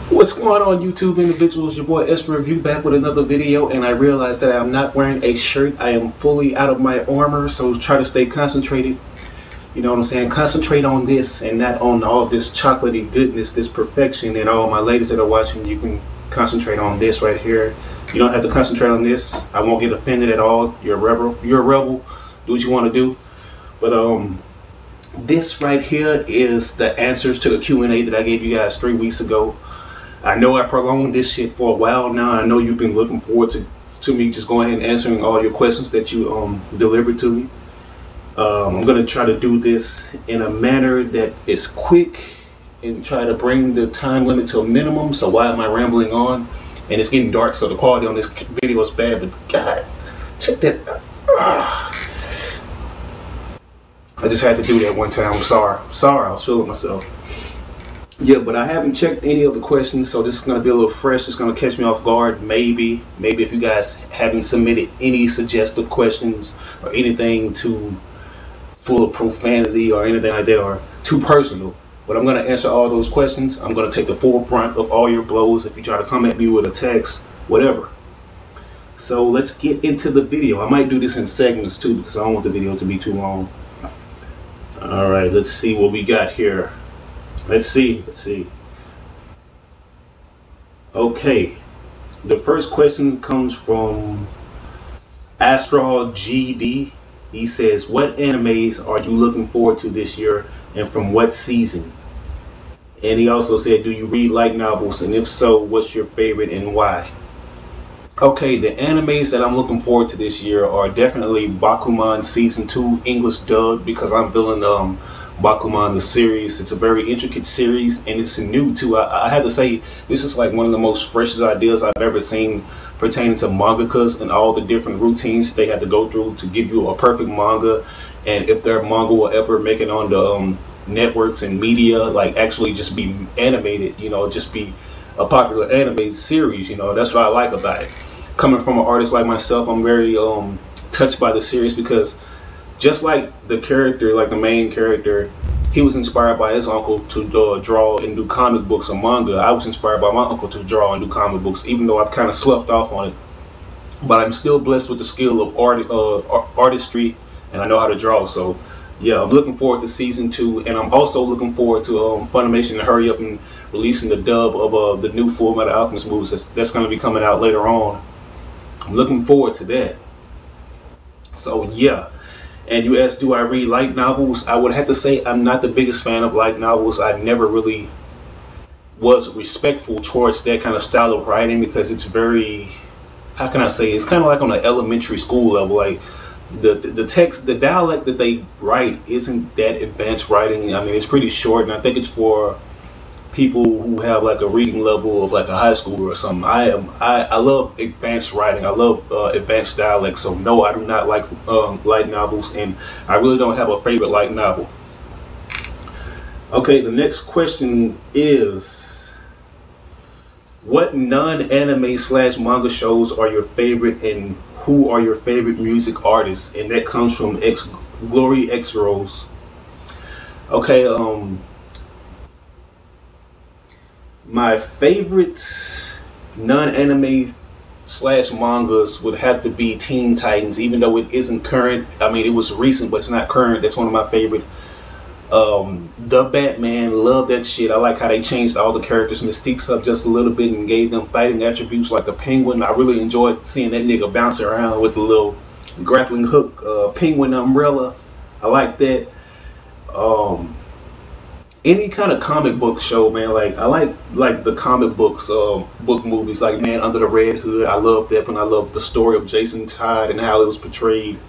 What's going on, YouTube individuals? Your boy EsperReview back with another video, and I realized that I'm not wearing a shirt. I am fully out of my armor, so try to stay concentrated. You know what I'm saying? Concentrate on this and not on all this chocolatey goodness, this perfection. And all my ladies that are watching, you can concentrate on this right here. You don't have to concentrate on this. I won't get offended at all. You're a rebel. You're a rebel. Do what you want to do. But this right here is the answers to the Q&A that I gave you guys 3 weeks ago. I know I prolonged this shit for a while now. I know you've been looking forward to me just going ahead and answering all your questions that you delivered to me. I'm going to try to do this in a manner that is quick and try to bring the time limit to a minimum. So why am I rambling on? And it's getting dark, so the quality on this video is bad, but God, check that. I just had to do that one time. I'm sorry. I was feeling myself. Yeah, but I haven't checked any of the questions, so this is going to be a little fresh. It's going to catch me off guard. Maybe if you guys haven't submitted any suggestive questions or anything too full of profanity or anything like that or too personal. But I'm going to answer all those questions. I'm going to take the full brunt of all your blows if you try to come at me with a text, whatever. So let's get into the video. I might do this in segments too because I don't want the video to be too long. All right, let's see what we got here. Let's see. Okay, the first question comes from Astral GD. He says, what animes are you looking forward to this year and from what season? And he also said, do you read light novels, and if so, what's your favorite and why? Okay, the animes that I'm looking forward to this year are definitely Bakuman Season 2 English dub, because I'm feeling Bakuman the series. It's a very intricate series and it's new too. I had to say this is like one of the most freshest ideas I've ever seen pertaining to mangakas and all the different routines they had to go through to give you a perfect manga, and if their manga will ever make it on the networks and media, like actually just be animated, you know, just be a popular animated series, you know, that's what I like about it. Coming from an artist like myself, I'm very touched by the series because just like the character, like the main character, he was inspired by his uncle to draw and do comic books and manga. I was inspired by my uncle to draw and do comic books, even though I've kind of sloughed off on it. But I'm still blessed with the skill of artistry, and I know how to draw. So yeah, I'm looking forward to Season 2, and I'm also looking forward to Funimation to hurry up and releasing the dub of the new Fullmetal Alchemist movies that's going to be coming out later on. I'm looking forward to that. So yeah. And you asked, do I read light novels? I would have to say I'm not the biggest fan of light novels. I never really was respectful towards that kind of style of writing because it's very, how can I say, it's kind of like on an elementary school level. Like the text, the dialect that they write isn't that advanced writing. I mean, it's pretty short, and I think it's for people who have like a reading level of like a high schooler or something. I love advanced writing. I love advanced dialect. So no, I do not like light novels, and I really don't have a favorite light novel. Okay, the next question is, what non-anime / manga shows are your favorite, and who are your favorite music artists? And that comes from Glory X Rose. Okay, my favorite non-anime / mangas would have to be Teen Titans, even though it isn't current. I mean, it was recent, but it's not current. That's one of my favorite. The Batman, love that shit. I like how they changed all the characters' mystiques up just a little bit and gave them fighting attributes like the Penguin. I really enjoyed seeing that nigga bounce around with the little grappling hook penguin umbrella. I like that. Any kind of comic book show, man. Like I like the comic books, book movies, like Man Under the Red Hood. I love that one. I love the story of Jason Todd and how it was portrayed.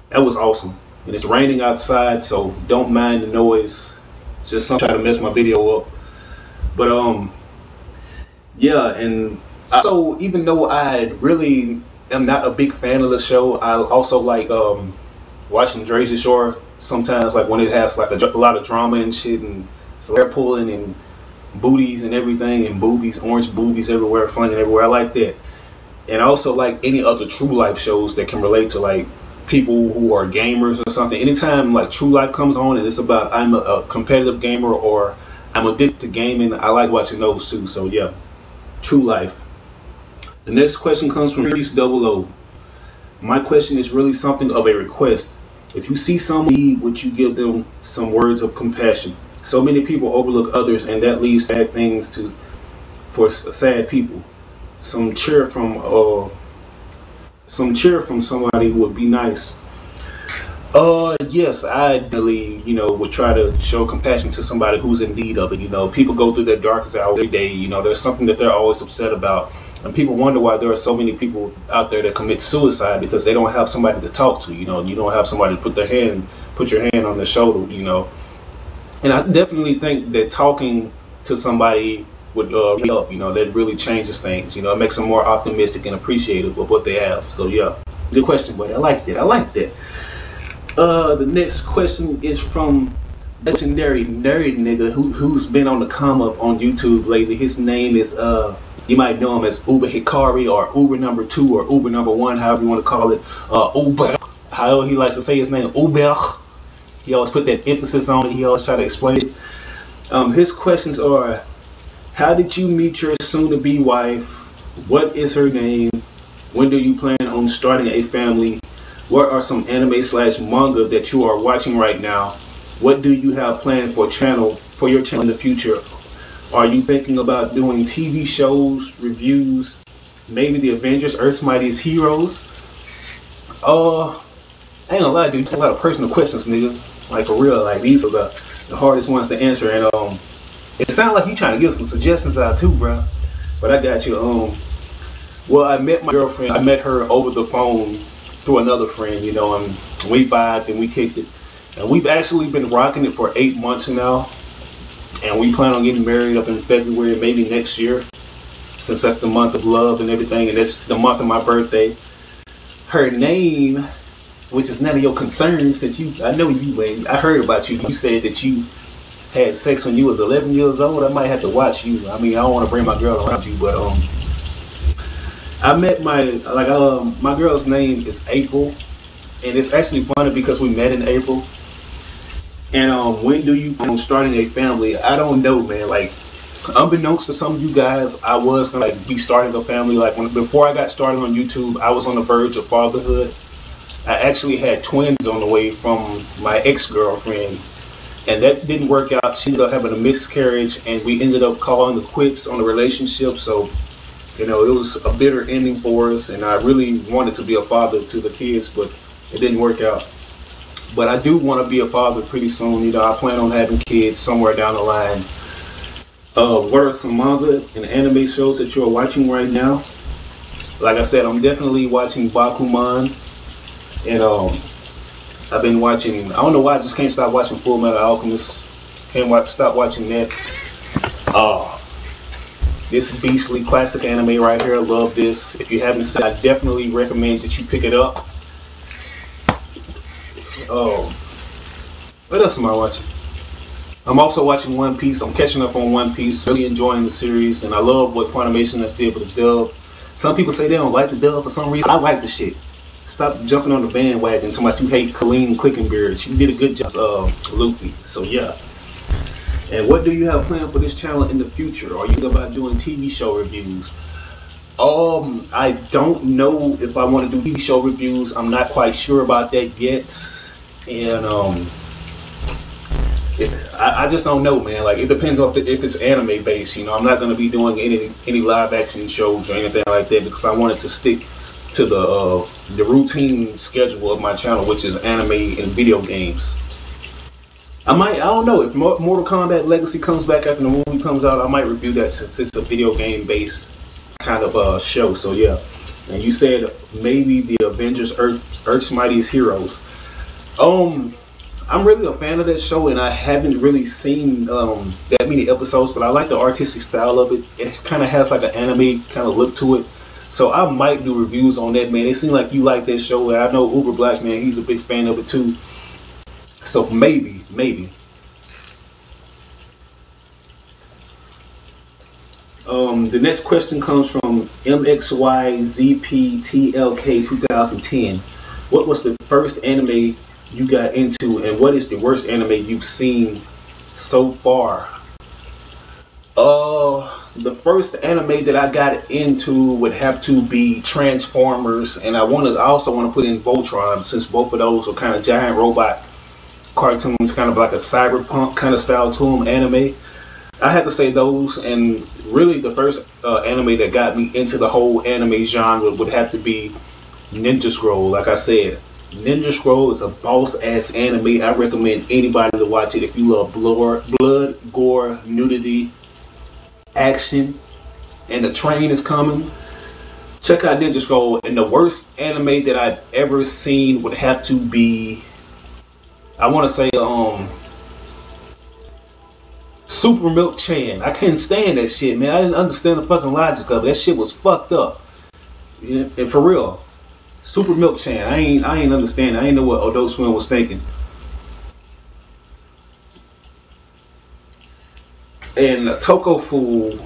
That was awesome. And it's raining outside, so don't mind the noise. It's just something trying to mess my video up. But yeah, and so even though I really am not a big fan of the show, I also like watching Jersey Shore sometimes, like when it has like a lot of drama and shit, and hair pulling and booties and everything, and boobies, orange boobies everywhere, flying everywhere. I like that. And I also like any other true life shows that can relate to like people who are gamers or something. Anytime like True Life comes on and it's about I'm a competitive gamer, or I'm addicted to gaming. I like watching those too. So yeah, true life. The next question comes from Reese Double O. My question is really something of a request. If you see someone in need, would you give them some words of compassion? So many people overlook others, and that leaves bad things for sad people. Some cheer from somebody would be nice. Yes, I definitely, would try to show compassion to somebody who's in need of it. People go through their darkest hour every day. There's something that they're always upset about. And people wonder why there are so many people out there that commit suicide because they don't have somebody to talk to. You don't have somebody to put your hand on their shoulder, And I definitely think that talking to somebody would help, that really changes things. It makes them more optimistic and appreciative of what they have. So yeah, good question, buddy. I liked it. The next question is from legendary nerd nigga who's been on the come up on YouTube lately. His name is you might know him as Uber Hikari or Uber number 2 or Uber number 1, however you want to call it. Uber, however he likes to say his name, Uber. He always put that emphasis on it. He always try to explain it. His questions are: how did you meet your soon-to-be wife? What is her name? When do you plan on starting a family? What are some anime/manga that you are watching right now? What do you have planned for your channel in the future? Are you thinking about doing TV shows, reviews, maybe the Avengers, Earth's Mightiest Heroes? I ain't gonna lie, dude, it's a lot of personal questions, nigga. Like for real, like these are the hardest ones to answer. And it sounds like you trying to give some suggestions out too, bro. But I got you. Well, I met my girlfriend. I met her over the phone through another friend, and we vibed and we kicked it. And we've actually been rocking it for 8 months now. And we plan on getting married up in February, maybe next year, since that's the month of love and everything, and it's the month of my birthday. Her name, which is none of your concern, since I know you, man. I heard about you. You said that you had sex when you was 11 years old. I might have to watch you. I mean, I don't want to bring my girl around you, but I met my girl's name is April, and it's actually funny because we met in April. And when do you plan on starting a family? I don't know, man. Like, unbeknownst to some of you guys, I was gonna be starting a family. Like before I got started on YouTube, I was on the verge of fatherhood. I actually had twins on the way from my ex-girlfriend, and that didn't work out. She ended up having a miscarriage, and we ended up calling it quits on the relationship. So, it was a bitter ending for us, and I really wanted to be a father to the kids, but it didn't work out. But I do want to be a father pretty soon. I plan on having kids somewhere down the line. What are some manga and anime shows that you're watching right now? Like I said, I'm definitely watching Bakuman, and I've been watching. I don't know why I just can't stop watching Full Metal Alchemist. Stop watching that. This beastly classic anime right here. I love this. If you haven't seen it, I definitely recommend that you pick it up. What else am I watching? I'm also watching One Piece. I'm catching up on One Piece. Really enjoying the series, and I love what Funimation has did with the dub. Some people say they don't like the dub for some reason. I like the shit. Stop jumping on the bandwagon talking about you hate Colleen Clickenbeard. You did a good job, Luffy. So yeah. And what do you have planned for this channel in the future? Are you thinking about doing TV show reviews? I don't know if I want to do TV show reviews. I'm not quite sure about that yet. And I just don't know, man. Like, it depends on if it's anime based. I'm not going to be doing any live action shows or anything like that because I wanted to stick to the routine schedule of my channel, which is anime and video games. I don't know if Mortal Kombat Legacy comes back after the movie comes out. I might review that since it's a video game based kind of show. So yeah. And you said maybe the Avengers, Earth's Mightiest Heroes. I'm really a fan of that show, and I haven't really seen that many episodes, but I like the artistic style of it. It kind of has like an anime kind of look to it. So I might do reviews on that, man. It seems like you like that show, and I know Uber Black, man, he's a big fan of it too. So maybe. The next question comes from MXYZPTLK 2010. What was the first anime you got into, and what is the worst anime you've seen so far? The first anime that I got into would have to be Transformers, and I also want to put in Voltron, since both of those are kind of giant robot cartoons, kind of like a cyberpunk kind of style to them anime. I had to say those, and really the first anime that got me into the whole anime genre would have to be Ninja Scroll. Like I said, Ninja Scroll is a boss ass anime. I recommend anybody to watch it if you love blood, gore, nudity, action, and the train is coming. Check out Ninja Scroll. And the worst anime that I've ever seen would have to be, I want to say, Super Milk Chan. I couldn't stand that shit, man. I didn't understand the fucking logic of it. That shit was fucked up. Yeah, and for real, Super Milk Chan. I ain't understand. I ain't know what Adult Swim was thinking. And Toko Fool.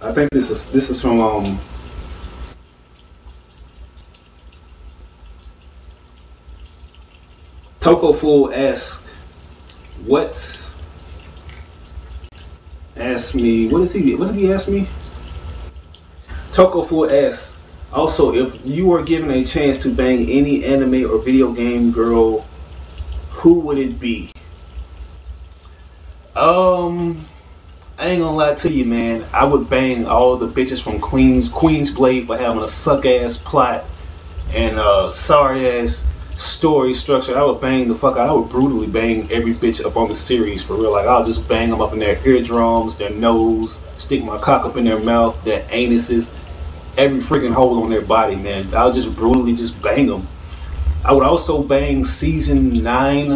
I think this is from Toko Fool asks, what? Ask me. What did he ask me? Toko Fool asks, also, if you were given a chance to bang any anime or video game girl, who would it be? I ain't gonna lie to you, man. I would bang all the bitches from Queen's Blade for having a suck ass plot and sorry ass story structure. I would bang the fuck out. I would brutally bang every bitch up on the series for real. Like, I'll just bang them up in their eardrums, their nose, stick my cock up in their mouth, their anuses, every freaking hole on their body, man. I'll just brutally just bang them. I would also bang season 9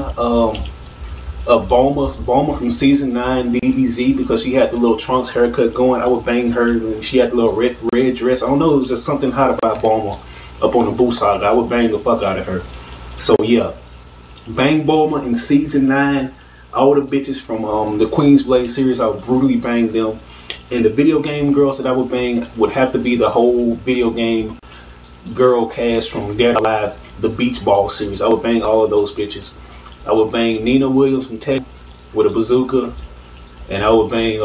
of Bulma from season 9 DBZ, because she had the little Trunks haircut going. I would bang her, and she had the little red dress. I don't know, it was just something hot about Bulma up on the Boo Saga. I would bang the fuck out of her. So yeah, bang Bulma in season 9. All the bitches from the Queen's Blade series, I would brutally bang them. And the video game girls that I would bang would have to be the whole video game girl cast from Dead or Alive, the Beach Ball series. I would bang all of those bitches. I would bang Nina Williams from Tech with a bazooka, and I would bang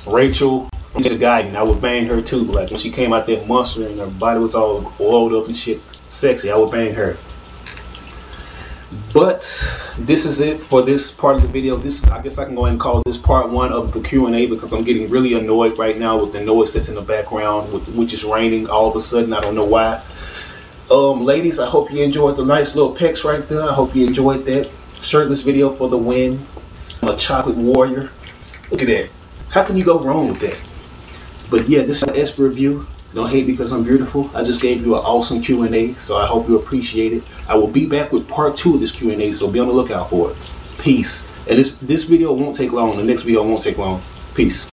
Rachel from The Guiding. I would bang her too. Like, when she came out that monster and her body was all oiled up and shit, sexy, I would bang her. But this is it for this part of the video. This is, I guess I can go ahead and call this part 1 of the Q&A, because I'm getting really annoyed right now with the noise that's in the background, which is raining all of a sudden. I don't know why. Ladies, I hope you enjoyed the nice little pecs right there. I hope you enjoyed that. Shirtless video for the win. I'm a chocolate warrior. Look at that. How can you go wrong with that? But yeah, this is an Esper review. Don't hate because I'm beautiful. I just gave you an awesome Q&A, so I hope you appreciate it. I will be back with part 2 of this Q&A, so be on the lookout for it. Peace. And this video won't take long. The next video won't take long. Peace.